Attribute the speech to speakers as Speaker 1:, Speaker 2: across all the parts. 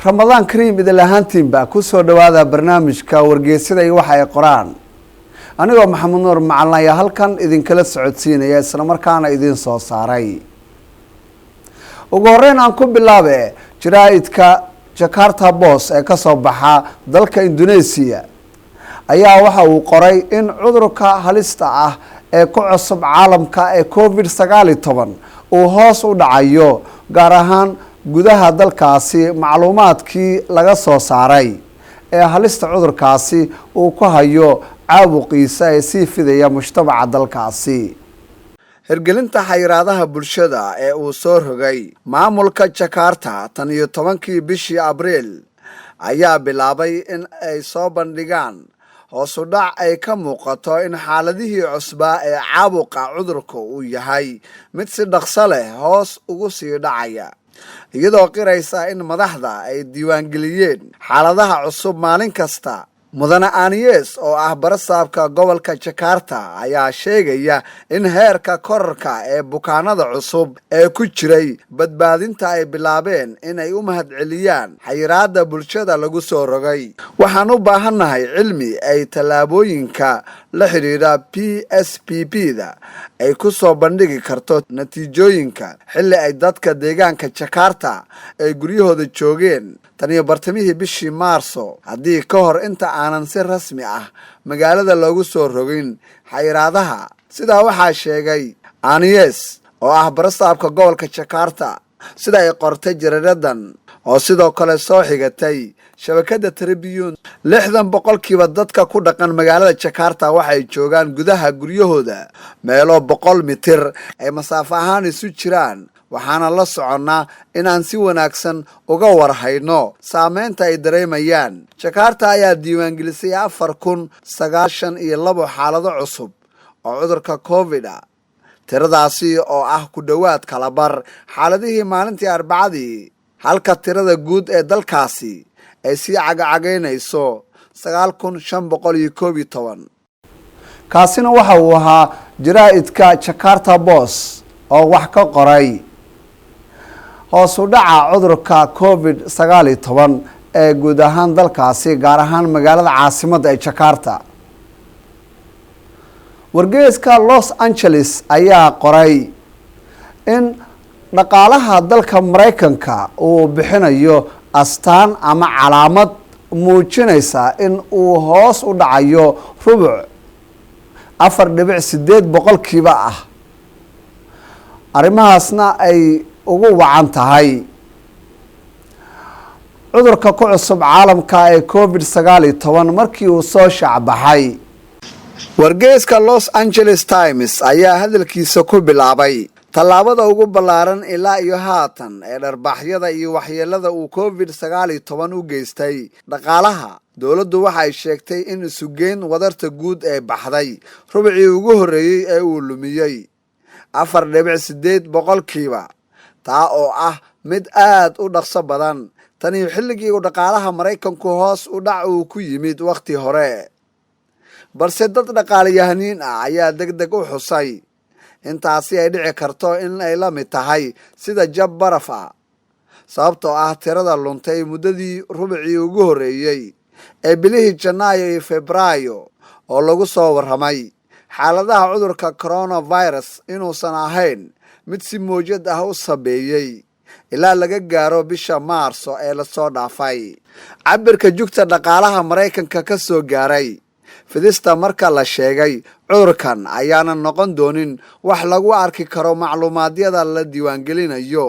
Speaker 1: رمضان كريم إذا لهانتين بقى كوسو دوادا برنامج كورجيسيدا يوحى قرآن أنا ومحمد نور معنا يا هل كان إذن كلا سعودسين يا سلام كان إذن صاري وقرين عنكم بالله جرائد جاكرتا بوس كصباحا دلك إندونيسيا أيها وحى وقري إن عذرك هلستا كعصب عالم كوفيد 19 وهاس ودعيو قارهان gudaha dalkaasi macluumaadkii laga soo saaray halista cudurkaasi uu ku hayo caabuqiisa ee sii fidaya mujtamaca dalkaasi hirgelinta xayiraadaha bulshada ee uu soo rogay maamulka Jakarta 15kii bishii Abriil ayaa bilaabay in ay soo bandhigaan hoos u dhac ay ka muuqato in xaaladihii cusba ee caabuqa cudurka uu yahay mid si dhaqso leh hoos ugu sii dhacaya iyadoo qiraysa in madaxda ay diiwaangeliyeen xaaladaha cusub maalin kasta mudane Anies oo ah barasaabka gobolka Jakarta ayaa sheegaya in heerka kororka ee bukaanada cusub ee ku jiray badbaadinta ay bilaabeen in ay u mahadceliyaan xayiraada bulshada lagu soo rogay waxaan u baahanahay cilmi ay talaabooyinka la xiriira PSPP-da ay ku soo bandhigi karto natiijooyinka xilli ay dadka deegaanka Jakarta ay guryahooda joogeen taniyo bartamihii bishii Maarso haddii ka hor inta aanan si rasmi ah magaalada loogu soo rogin xayiraadaha sidaa waxaa sheegay Anies oo ah barasaabka gobolka Jakarta sida ay qortay jaraadadan oo sidoo kale soo xigatay shabakada Tribune 60% dadka ku dhaqan magaalada Jakarta waxay joogaan gudaha guryahooda meelo 100 mitir ay masaafo ahaan isu jiraan waxaana la soconnaa inaan si wanaagsan uga warhayno saameynta ay dareemayaan Jakarta ayaa diiwaangelisay 4092 xaalado cusub oo cudurka Covid tiradaasi oo ah ku dhawaad kala bar xaaladihii maalintii Arbacadii halka tirada guud ee dalkaasi ay si cagacageynayso 9511 kaasina waxa uu ahaa jaraa'idka Jakarta Boss oo wax ka qoray hoos u dhaca cudurka Covid 19 ee guud ahaan dalkaasi gaar ahaan magaalada caasimadda ee Jakarta wargeyska Los Angeles ayaa qoray in dhaqaalaha dalka Mareykanka uu bixinayo astaan ama calaamad muujinaysa in uu hoos u dhacayo rubuc 4.8% ah arrimahaasna ay ugu wacan tahay cudurka ku cusub caalamka ee Covid 19 markii uu soo shacbaxay wargeyska Los Angeles Times ayaa hadalkiisa ku bilaabay tallaabada ugu ballaaran ilaa iyo haatan ee dharbaxyada iyo waxyeelada uu Covid 19 u geystay dhaqaalaha dawladdu waxay sheegtay in isugeyn wadarta guud ee baxday rubicii ugu horeeyay ee uu lumiyay 4.8% taa oo ah mid aad u dhaqso badan tani xilligii uu dhaqaalaha Mareykanku hoos u dhac uu ku yimid waqti hore balse dad dhaqaaliyahaniin ayaa degdeg u xusay intaasi ay dhici karto in ay la mid tahay sida jab baraf sababtoo ah tirada luntay muddadii rubicii ugu horeeyay ee bilihii Janaayo iyo Febraayo oo lagu soo warramay xaaladaha cudurka coronavirus inuusan ahayn mid si moojad ah u sabeeyay ilaa laga gaaro bisha Maarso ee la soo dhaafay cabirka jugta dhaqaalaha Mareykanka ka soo gaaray fidista marka la sheegay cudurkan ayaana noqon doonin wax lagu arki karo macluumaadyada la diiwaangelinayo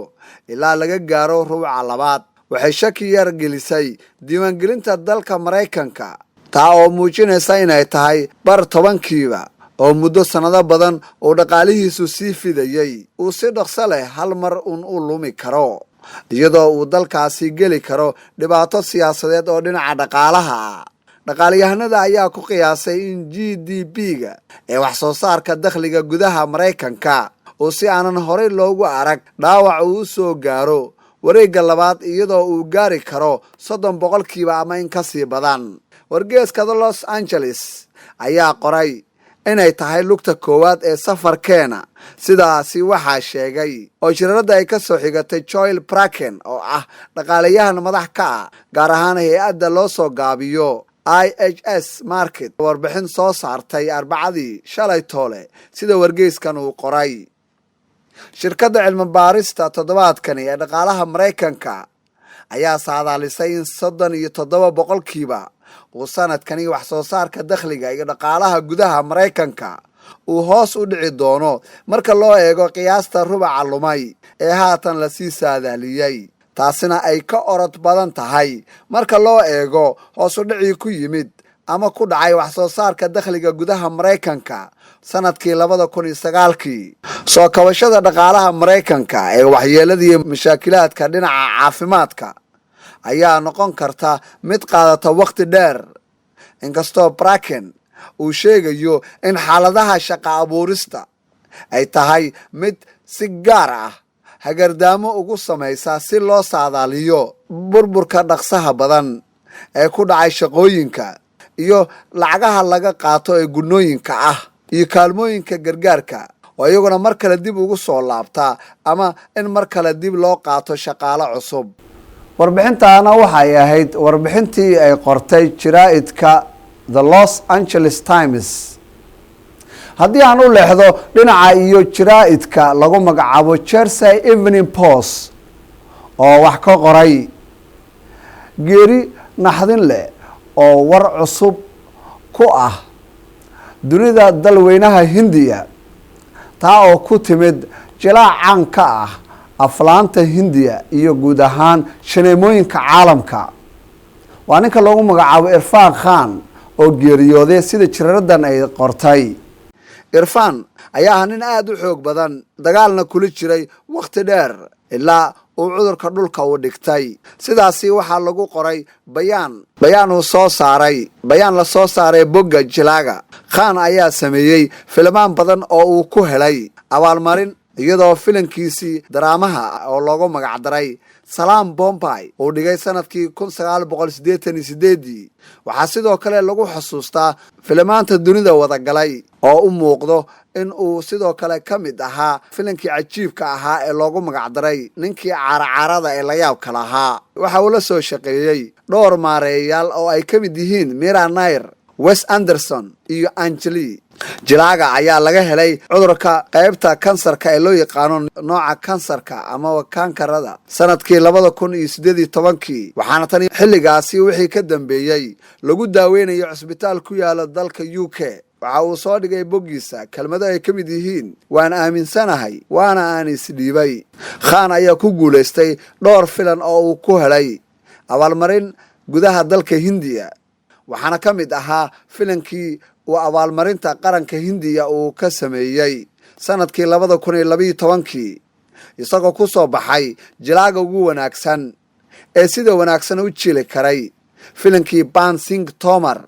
Speaker 1: ilaa laga gaaro rubuca labaad waxay shaki yar gelisay diiwaangelinta dalka Mareykanka taa oo muujinaysa inay tahay bar 10kiiba oo muddo sanado badan oo dhaqaalihiisu sii fidayay uu si dhaqso leh hal mar u lumi karo iyadoo uu dalkaasi geli karo dhibaato siyaasadeed oo dhinaca dhaqaalaha dhaqaaliyahanada ayaa ku qiyaasay in GDP-ga ee wax soo saarka dakhliga gudaha Mareykanka oo si aanan horey loogu arag dhaawac uu soo gaaro wareegga labaad iyadoo uu gaari karo 30% ama in ka sii badan wargeyska Los Angeles ayaa qoray inay tahay lugta koowaad ee safarkeena sidaasi waxaa sheegay oo shirarada ay ka soo xigatay Joel Bracken oo ah dhaqaalayahan madax ka ah gaar ahaan hay'adda loo soo gaabiyo IHS Market warbixin soo saartay Arbacadii shalay toole sida wargeyskan uu qoray. shirkadda cilmi baarista toddobaadkan ee dhaqaalaha Mareykanka ayaa saadaalisay in 37% uu sanadkani wax soo saarka dakhliga iyo dhaqaalaha gudaha Mareykanka uu hoos u dhici doono marka loo eego qiyaasta rubaca lumay ee haatan la sii saadaaliyay. taasina ay ka orod badan tahay marka loo eego hoos u dhici ku yimid ama ku dhacay wax soo saarka dakhliga gudaha Mareykanka sanadkii 2009. soo kabashada dhaqaalaha Mareykanka ee waxyeeladii mashaakilaadka dhinaca caafimaadka ayaa noqon karta mid qaadata waqti dheer, inkastoo Bracken uu sheegayo in xaaladaha shaqo abuurista ay tahay mid si gaar ah hagardaamo ugu samaysa si loo saadaaliyo burburka dhaqsaha badan ee ku dhacay shaqooyinka iyo lacagaha laga qaato ee gunooyinka ah iyo kaalmooyinka gargaarka oo iyaguna mar kale dib ugu soo laabta ama in mar kale dib loo qaato shaqaale cusub. warbixintaana waxay ahayd warbixintii ay qortay jaraa'idka The Los Angeles Times. haddii aan u leexdo dhinaca iyo jaraa'idka lagu magacaabo Jersey Evening Post oo wax ka qoray geeri naxdin leh oo war cusub ku ah dunida dalweynaha Hindiya, taa oo ku timid jilaac caan ka ah aflaanta Hindiya iyo guud ahaan shineemooyinka caalamka. waa ninka lagu magacaabo Irfan Khan oo geeriyooday sida jiraradan ay qortay. Irfan ayaa nin aad u xoog badan, dagaalna kula jiray waqti dheer ilaa uu cudurka dhulka u dhigtay. sidaasi waxaa lagu qoray bayaan la soo saaray bogga jilaaga. Khan ayaa sameeyey filmaan badan oo uu ku helay abaalmarin, iyadoo filankiisii daraamaha oo loogu magac daray Salaam Bombay uu dhigay sanadkii 1988. waxaa sidoo kale lagu xasuustaa filmaanta dunida wada galay oo u muuqdo in uu sidoo kale ka mid ahaa filankii cajiibka ahaa ee loogu magac daray ninkii caaracaarada ee la yaabka lahaa. waxa uu la soo shaqeeyey dhowr maareeyayaal oo ay ka mid yihiin Mira Nair, Wes Anderson iyo Angeli. jilaaga ayaa laga helay cudurka qaybta kansarka ee loo yaqaano nooca kansarka ama kankarada sanadkii 2018. waxaana tan xilligaasi wixii ka dambeeyay lagu daaweynayo cisbitaal ku yaala dalka UK. waxa uu soo dhigay boggiisa kelmado ay ka mid yihiin waan aaminsanahay waana aan isdhiibay. Khan ayaa ku guulaystay dhowr filan oo uu ku helay abaalmarin gudaha dalka Hindiya, waxaana ka mid ahaa filankii uu abaalmarinta qaranka Hindiya uu ka sameeyay sanadkii 2012, isagoo ku soo baxay jilaaga ugu wanaagsan ee sida wanaagsan u jili karay filankii Ban Singh Tomar.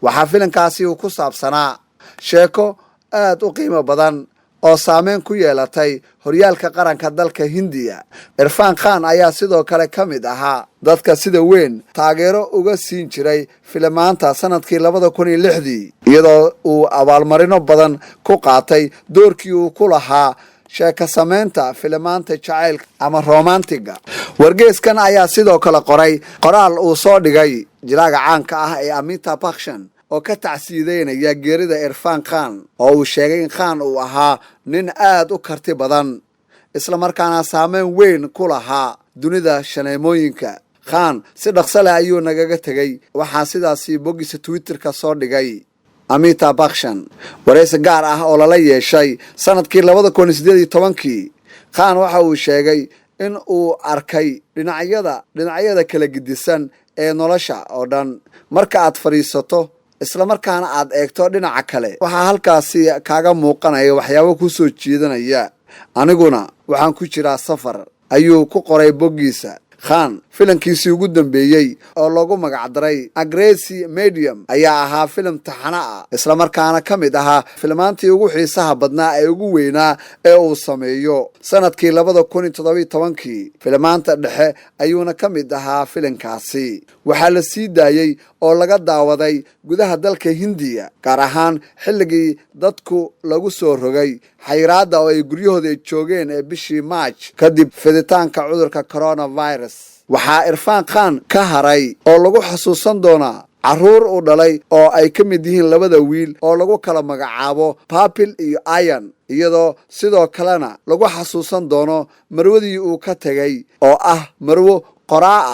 Speaker 1: waxaa filankaasi uu ku saabsanaa sheeko aad u qiimo badan oo saameyn ku yeelatay horyaalka qaranka dalka Hindiya. Irfan Khan ayaa sidoo kale ka mid ahaa dadka sida weyn taageero uga siin jiray filmaanta sanadkii 2006, iyadoo uu abaalmarino badan ku qaatay doorkii uu ku lahaa sheeko sameynta filmaanta jacaylka ama romantiga. wargeyskan ayaa sidoo kale qoray qoraal uu soo dhigay jilaaga caanka ah ee Amitabh Bachchan oo ka tacsiideynaya geerida Irfan Khan, oo uu sheegay in Khan uu ahaa nin aad u karti badan isla markaana saameyn weyn ku lahaa dunida shineemooyinka. Khan si dhaqso leh ayuu nagaga tegay, waxaa sidaasi boggiisa Twitterka soo dhigay Amitabh Bachchan. wareysi gaar ah oo lala yeeshay sanadkii 2018, Khan waxa uu sheegay in uu arkay dhinacyada kala gidisan ee nolosha oo dhan marka aad fariisato isla markaana aad eegto dhinaca kale. waxaa halkaasi kaaga muuqanaya waxyaabo ku soo jiidanaya. aniguna waxaan ku jiraa safar, ayuu ku qoray boggiisa. Khan filankiisii ugu dambeeyey oo loogu magac daray Aggressive Medium ayaa ahaa filim taxana ah, isla markaana ka mid ahaa filmaantii ugu xiisaha badnaa ee ugu weynaa ee uu sameeyo sanadkii 2017. filmaanta dhexe ayuuna ka mid ahaa filankaasi. waxaa la sii daayey oo laga daawaday gudaha dalka Hindiya, gaar ahaan xilligii dadku lagu soo rogay xayiraadda oo ay guryahooda joogeen ee bishii March kadib fiditaanka cudurka coronavirus. waxaa Irfaan Khan ka haray oo lagu xasuusan doonaa caruur uu dhalay oo ay ka mid yihiin labada wiil oo lagu kala magacaabo Papil iyo Ayan, iyadoo sidoo kalena lagu xasuusan doono marwadii uu ka tagay oo ah marwo qoraa ah